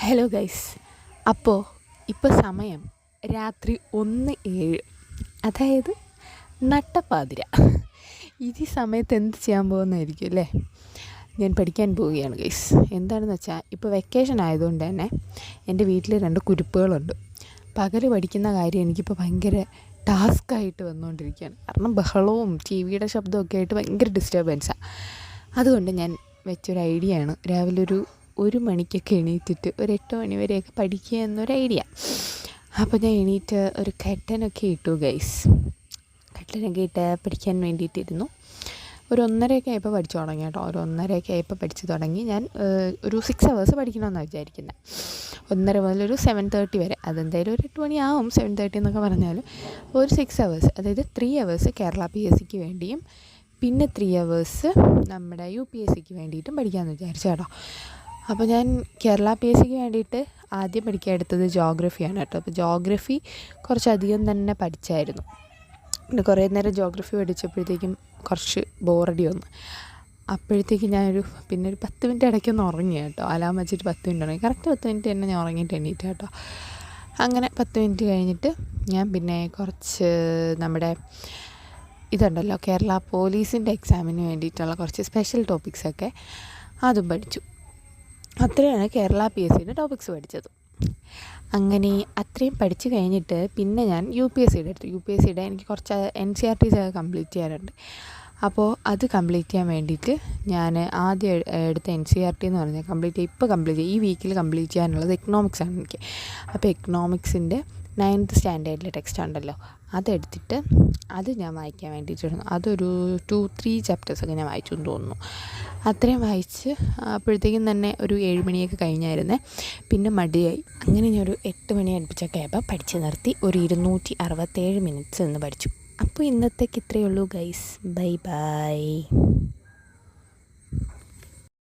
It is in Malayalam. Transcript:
Hello guys. ഇപ്പോൾ സമയം രാത്രി 1:07, അതായത് നട്ടപ്പാതിര. ഈ സമയത്ത് എന്ത് ചെയ്യാൻ പോകുന്നതായിരിക്കും അല്ലേ? ഞാൻ പഠിക്കാൻ പോവുകയാണ് ഗൈസ്. എന്താണെന്ന് വെച്ചാൽ ഇപ്പോൾ വെക്കേഷൻ ആയതുകൊണ്ട് തന്നെ എൻ്റെ വീട്ടിൽ 2 കുരുപ്പുകളുണ്ട്. പകൽ പഠിക്കുന്ന കാര്യം എനിക്കിപ്പോൾ ഭയങ്കര ടാസ്ക്കായിട്ട് വന്നുകൊണ്ടിരിക്കുകയാണ്. കാരണം ബഹളവും ടി വിയുടെ ശബ്ദമൊക്കെ ആയിട്ട് ഭയങ്കര ഡിസ്റ്റർബൻസാണ്. അതുകൊണ്ട് ഞാൻ വെച്ചൊരു ഐഡിയ ആണ് രാവിലെ ഒരു മണിക്കൊക്കെ എണീറ്റിട്ട് ഒരു 8 മണി വരെയൊക്കെ പഠിക്കുക എന്നൊരു ഐഡിയ. അപ്പോൾ ഞാൻ എണീറ്റ് ഒരു കട്ടനൊക്കെ ഇട്ടു ഗൈസ്. കട്ടനൊക്കെ ഇട്ട് പഠിക്കാൻ വേണ്ടിയിട്ടിരുന്നു. ഒരു 1:30 ആയപ്പോൾ പഠിച്ചു തുടങ്ങി കേട്ടോ. ഒരു 1:30 ആയപ്പോൾ പഠിച്ചു തുടങ്ങി. ഞാൻ ഒരു 6 hours പഠിക്കണമെന്നാണ് വിചാരിക്കുന്നത്. 1:30 മുതൽ ഒരു 7:30 വരെ. അതെന്തായാലും ഒരു 8 മണിയാവും 7:30 എന്നൊക്കെ പറഞ്ഞാലും. ഒരു 6 hours, അതായത് 3 hours കേരള PSCക്ക് വേണ്ടിയും പിന്നെ 3 hours നമ്മുടെ UPSCക്ക് വേണ്ടിയിട്ടും പഠിക്കാമെന്ന് വിചാരിച്ചു കേട്ടോ. അപ്പോൾ ഞാൻ കേരള PSCക്ക് വേണ്ടിയിട്ട് ആദ്യം പഠിക്കാൻ എടുത്തത് ജോഗ്രഫിയാണ് കേട്ടോ. അപ്പോൾ ജോഗ്രഫി കുറച്ചധികം തന്നെ പഠിച്ചായിരുന്നു. പിന്നെ കുറേ നേരം ജോഗ്രഫി പഠിച്ചപ്പോഴത്തേക്കും കുറച്ച് ബോറടി വന്നു. അപ്പോഴത്തേക്കും ഞാനൊരു 10 മിനിറ്റ് ഇടയ്ക്കൊന്ന് ഉറങ്ങി കേട്ടോ. അലാം വെച്ചിട്ട് 10 മിനിറ്റ് ഉറങ്ങി. കറക്റ്റ് 10 മിനിറ്റ് തന്നെ ഞാൻ ഉറങ്ങിയിട്ട് എണീറ്റ് കേട്ടോ. അങ്ങനെ 10 മിനിറ്റ് കഴിഞ്ഞിട്ട് ഞാൻ പിന്നെ കുറച്ച് നമ്മുടെ ഇതുണ്ടല്ലോ, കേരള പോലീസിൻ്റെ എക്സാമിന് വേണ്ടിയിട്ടുള്ള കുറച്ച് സ്പെഷ്യൽ ടോപ്പിക്സൊക്കെ അതും പഠിച്ചു. അത്രയാണ് കേരള PSCയുടെ ടോപ്പിക്സ് പഠിച്ചത്. അങ്ങനെ അത്രയും പഠിച്ചു കഴിഞ്ഞിട്ട് പിന്നെ ഞാൻ UPSCയുടെ എടുത്തു. UPSCയുടെ എനിക്ക് കുറച്ച് NCERTs ഒക്കെ കംപ്ലീറ്റ് ചെയ്യാനുണ്ട്. അപ്പോൾ അത് കംപ്ലീറ്റ് ചെയ്യാൻ വേണ്ടിയിട്ട് ഞാൻ ആദ്യം എടുത്ത NCERT എന്ന് പറഞ്ഞാൽ കംപ്ലീറ്റ് ഈ വീക്കിൽ കംപ്ലീറ്റ് ചെയ്യാനുള്ളത് എക്കണോമിക്സ് ആണ് എനിക്ക്. അപ്പോൾ എക്കണോമിക്സിൻ്റെ 9th സ്റ്റാൻഡേർഡിലെ ടെക്സ്റ്റ് ഉണ്ടല്ലോ, അതെടുത്തിട്ട് അത് ഞാൻ വായിക്കാൻ വേണ്ടിയിട്ടിരുന്നു. അതൊരു 2-3 ചാപ്റ്റേഴ്സൊക്കെ ഞാൻ വായിച്ചു എന്ന് തോന്നുന്നു. അത്രയും വായിച്ച് അപ്പോഴത്തേക്കും തന്നെ ഒരു 7 മണിയൊക്കെ കഴിഞ്ഞായിരുന്നേ. പിന്നെ മടിയായി. അങ്ങനെ ഞാൻ ഒരു 8 മണി അടുപ്പിച്ചൊക്കെ ആയപ്പോൾ പഠിച്ച് നിർത്തി. ഒരു 267 മിനിറ്റ്സ് നിന്ന് പഠിച്ചു. അപ്പോൾ ഇന്നത്തേക്ക് ഇത്രയേ ഉള്ളൂ ഗൈസ്. Bye bye.